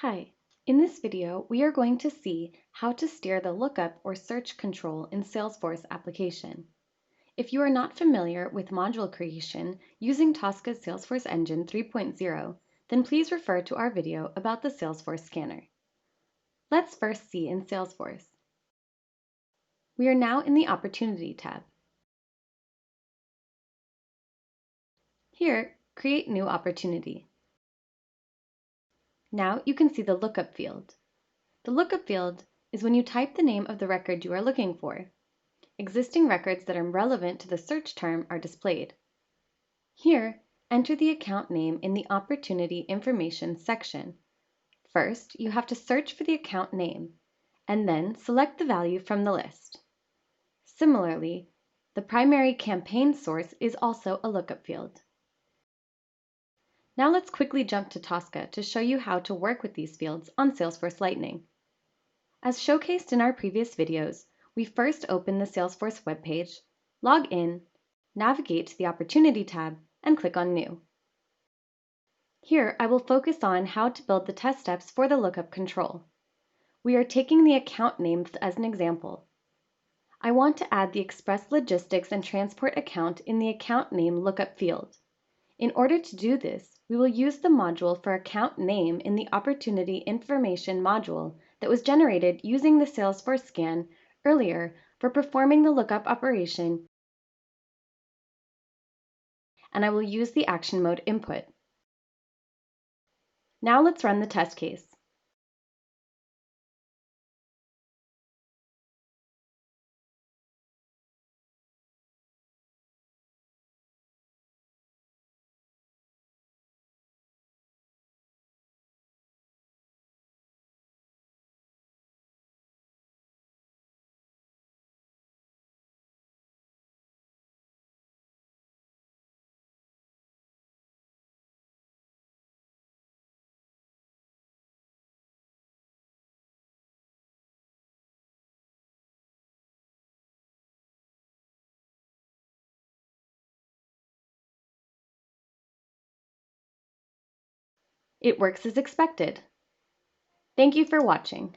Hi, in this video we are going to see how to steer the lookup or search control in Salesforce application. If you are not familiar with module creation using Tosca's Salesforce Engine 3.0, then please refer to our video about the Salesforce scanner. Let's first see in Salesforce. We are now in the Opportunity tab. Here, create new opportunity. Now you can see the lookup field. The lookup field is when you type the name of the record you are looking for. Existing records that are relevant to the search term are displayed. Here, enter the account name in the Opportunity Information section. First, you have to search for the account name, and then select the value from the list. Similarly, the primary campaign source is also a lookup field. Now let's quickly jump to Tosca to show you how to work with these fields on Salesforce Lightning. As showcased in our previous videos, we first open the Salesforce webpage, log in, navigate to the Opportunity tab, and click on New. Here, I will focus on how to build the test steps for the lookup control. We are taking the account name as an example. I want to add the Express Logistics and Transport account in the account name lookup field. In order to do this, we will use the module for account name in the Opportunity Information module that was generated using the Salesforce scan earlier for performing the lookup operation, and I will use the action mode input. Now let's run the test case. It works as expected. Thank you for watching.